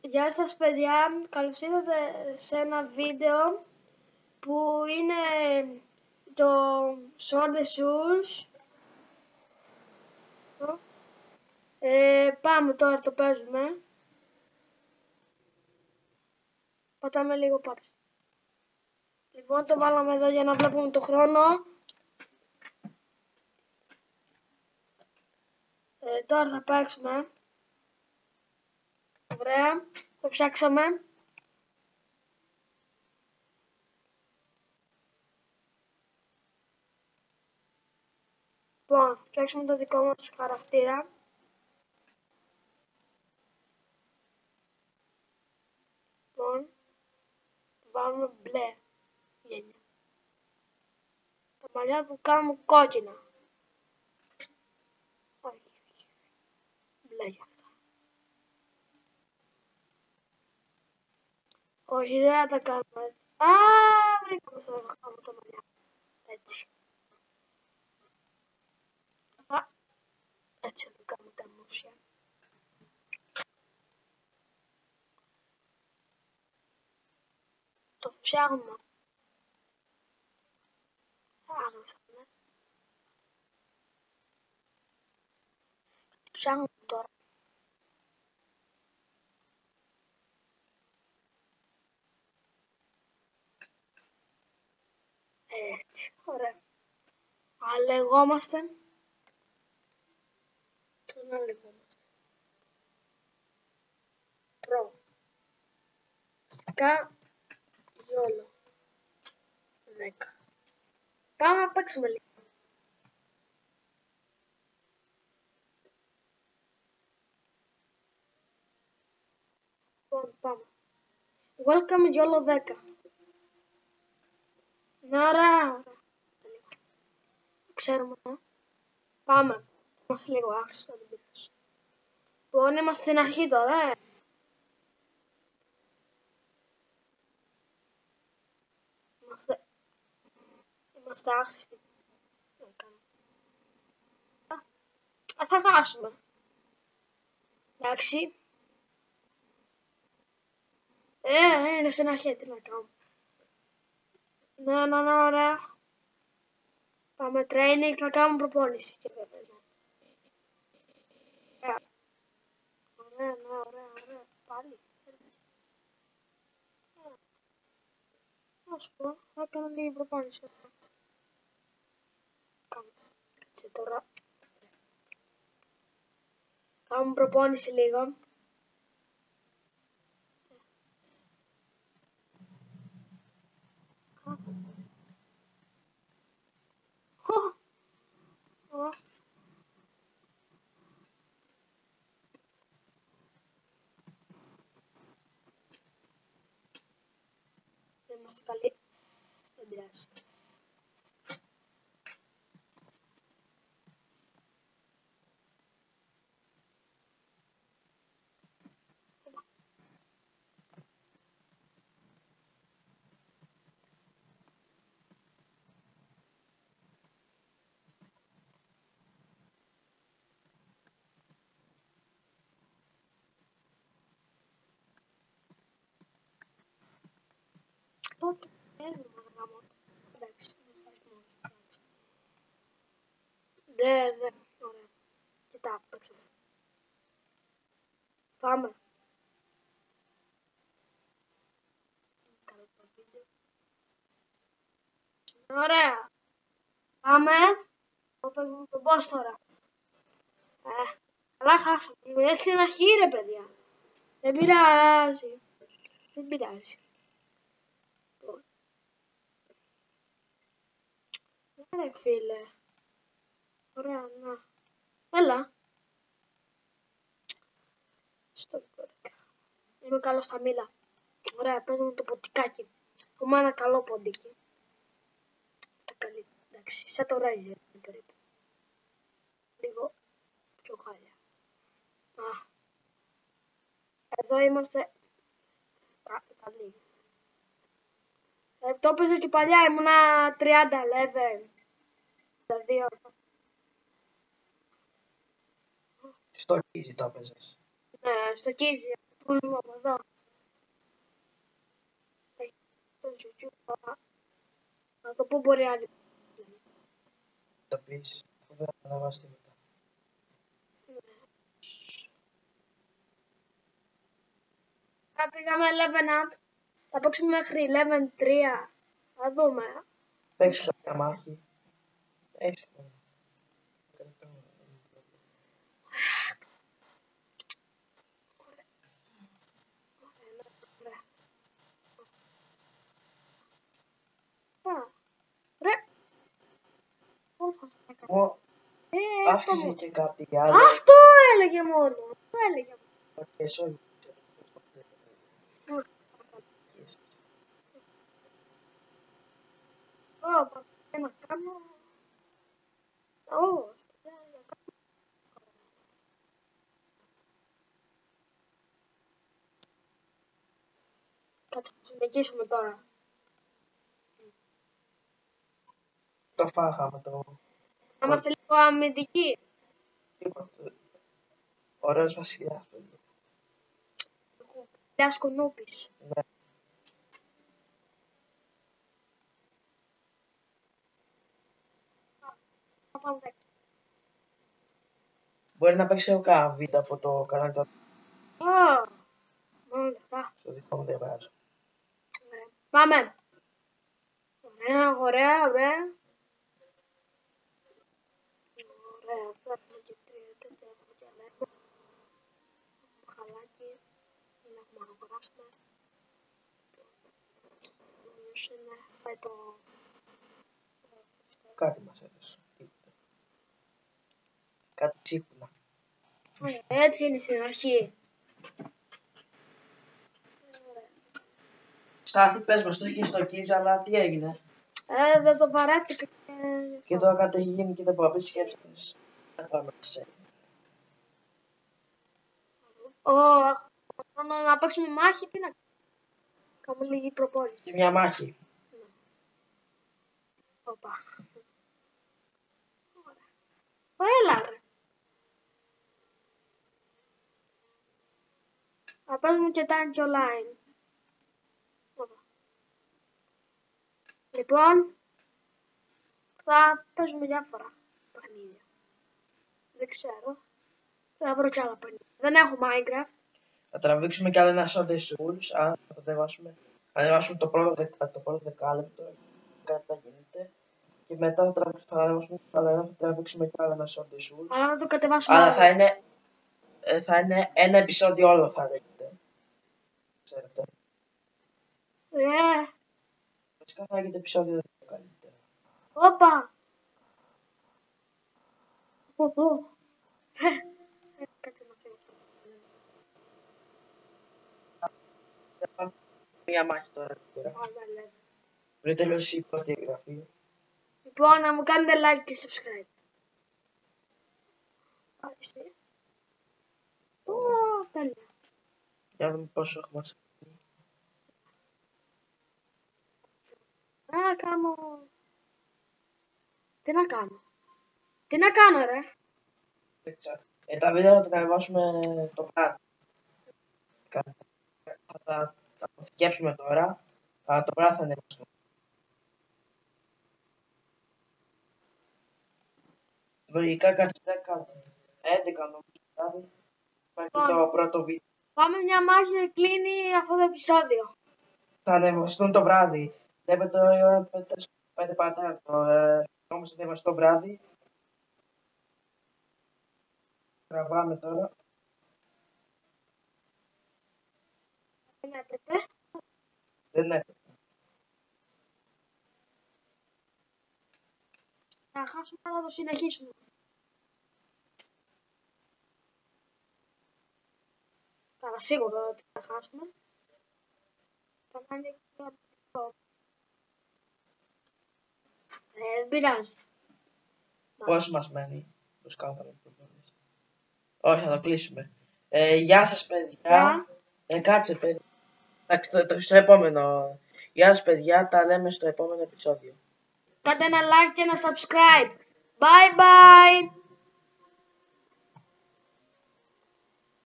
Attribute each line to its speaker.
Speaker 1: Γεια σας παιδιά, καλώς ήρθατε σε ένα βίντεο που είναι το Sword and Shoes. Πάμε τώρα, το παίζουμε. Πατάμε λίγο πάψη. Λοιπόν, το βάλαμε εδώ για να βλέπουμε το χρόνο. Τώρα θα παίξουμε. Ωραία, το ψάξαμε. Λοιπόν, φτιάξουμε το δικό μας χαρακτήρα. Λοιπόν, βάλουμε μπλε γένια. Τα μαλλιά του κάνουμε κόκκινα. Όχι, μπλε για αυτά. Όχι, δεν θα τα κάνουμε έτσι. Βρήκα πως θα κάνουμε τα μαλλιά. Έτσι. Έτσι θα το κάνουμε τα μουσια. Το φτιάχνουμε. Άγνωσαμε. Το ψάχνουμε τώρα. Έτσι, ωραία. Αλεγόμαστε. Τον αλεγόμαστε. Σικά γιόλο. 10. Πάμε να παίξουμε λίγο. Λοιπόν, πάμε. Welcome γιόλο 10. Ωραία. Ξέρουμε, Πάμε. Είμαστε λίγο άχρηστο, δεν πειράζει. Λοιπόν, είμαστε στην αρχή τώρα, Είμαστε άχρηστοι. Θα χάσουμε. Εντάξει. Είναι στην αρχή, τι να κάνουμε. Ναι, ωραία. Πάμε training, θα κάνουμε προπόνηση. Ωραία. Πάλι. Να σου πω, θα κάνω λίγη προπόνηση. Κάτσε τώρα. Κάνουμε προπόνηση λίγο. Δεν είμαστε καλοί. Δεν πειράζει. Τότε εντάξει, δεν, ωραία. Κοιτά, παίξαμε. Πάμε. Ωραία. Πάμε. Θα παίζουμε τον boss τώρα. Αλλά χάσαμε. Είναι στην αρχή ρε παιδιά. Δεν πειράζει. Ναι φίλε. Ωραία, να. Έλα. Στο κορικά. Είμαι καλό στα μήλα. Ωραία, παίζουμε το ποντικάκι. Έχουμε ένα καλό ποντίκι. Το καλή. Εντάξει, σαν το Ryzen περίπου. Λίγο πιο χάλια. Εδώ είμαστε καλοί. Το έπαιζα και παλιά, ήμουνα 30 level. Δηλαδή,
Speaker 2: στο Easy το έπαιζες.
Speaker 1: Ναι, στο Easy. κόσμο από εδώ. Έχει το YouTube. Να το πω μπορεί άλλη.
Speaker 2: Το πεις, αφού δεν θα αναβάσει τίποτα.
Speaker 1: Πήγαμε 11 up. Θα παίξουμε μέχρι 11-3. Θα δούμε.
Speaker 2: Παίξεις μια μάχη. Έχεις χρόνο.
Speaker 1: Ρε.
Speaker 2: Άφησε και κάτι άλλο.
Speaker 1: Αυτό έλεγε μόνο. Αυτό έλεγε μόνο. Να κάνω. Κάτσε να συνεχίσουμε τώρα.
Speaker 2: Το φάγαμε το.
Speaker 1: Να είμαστε λίγο αμυντικοί.
Speaker 2: Ωραίος βασιλιάς, παιδιά.
Speaker 1: Βασιλιάς Κουνούπης.
Speaker 2: Ναι. Μπορεί να παίξει εγώ κάνα βίντεο από το κανάλι του.
Speaker 1: Μόνο λεφτά.
Speaker 2: Στο δικό μου διαβάζω.
Speaker 1: Πάμε. Ωραία, ωραία, ωραία. Ωραία, φέρνουμε και τρία και έχουμε και λέμε. Χαλάκι. Δεν έχουμε να αγοράσουμε. Νομίζω είναι πάει το...
Speaker 2: Κάτι μας έδωσε. Κάτι ψίχουλα.
Speaker 1: Έτσι είναι στην αρχή.
Speaker 2: Στάθη, πες μας, το είχε στο Kids, αλλά τι έγινε.
Speaker 1: Δεν το παράτηκα
Speaker 2: Και τώρα κάτι έχει γίνει και δεν μπορώ να πεις σκέψεις. Δεν πάμε σε.
Speaker 1: Να παίξουμε μάχη, τι να κάνουμε λίγη προπόνηση.
Speaker 2: Και μια μάχη.
Speaker 1: Οπα. Έλα ρε. Θα παίζουμε και Tank Online. Λοιπόν, θα παίζουμε διάφορα παιχνίδια. Δεν ξέρω. Θα βρω κι άλλα παιχνίδια. Δεν έχω Minecraft.
Speaker 2: Θα τραβήξουμε κι άλλο ένα Sunday Souls, αν θα ανεβάσουμε το πρώτο δεκάλεπτο, κάτι θα γίνεται. Και μετά θα τραβήξουμε κι άλλο ένα Sunday Souls.
Speaker 1: Αλλά να το κατεβάσουμε.
Speaker 2: Αλλά θα είναι ένα επεισόδιο όλο θα λέγεται. Ξέρετε. Φυσικά θα έχετε επεισόδιο δεν είναι καλύτερα.
Speaker 1: Όπα! Κάτσε να φύγω.
Speaker 2: Μια μάχη τώρα. Πριν τελειώσει η πρώτη εγγραφή.
Speaker 1: Λοιπόν, να μου κάνετε like και subscribe. Εσύ. Τέλεια.
Speaker 2: Για να δούμε πόσο έχουμε σε.
Speaker 1: Να κάνω... Τι να κάνω. Τι να κάνω ρε.
Speaker 2: Δεν ξέρω. Τα βίντεο θα τα ανεβάσουμε το βράδυ. Θα τα αποθηκεύσουμε τώρα. Αλλά το βράδυ θα ανεβάσουμε. Λογικά κάτι 10, 11 νομίζω βράδυ. Υπάρχει το πρώτο βίντεο.
Speaker 1: Πάμε μια μάχη να κλείνει αυτό το επεισόδιο.
Speaker 2: Θα ανεβαστούν το βράδυ. Βλέπετε η ώρα 5 παρατάρτο. Όμως θα ανεβαστούν το βράδυ. Τραβάμε τώρα.
Speaker 1: Δεν έπρεπε.
Speaker 2: Δεν έπρεπε.
Speaker 1: Θα χάσουμε, αλλά θα το συνεχίσουμε. Αλλά σίγουρα ότι θα χάσουμε. Θα κάνει και αυτό. Δεν πειράζει.
Speaker 2: Πώς μας μένει. Πώς κάνουμε το προπονήσεις. Όχι, θα το κλείσουμε. Γεια σας παιδιά. Κάτσε παιδιά. Εντάξει, στο επόμενο. Γεια σας παιδιά, τα λέμε στο επόμενο επεισόδιο.
Speaker 1: Κάντε ένα like και ένα subscribe. Bye bye.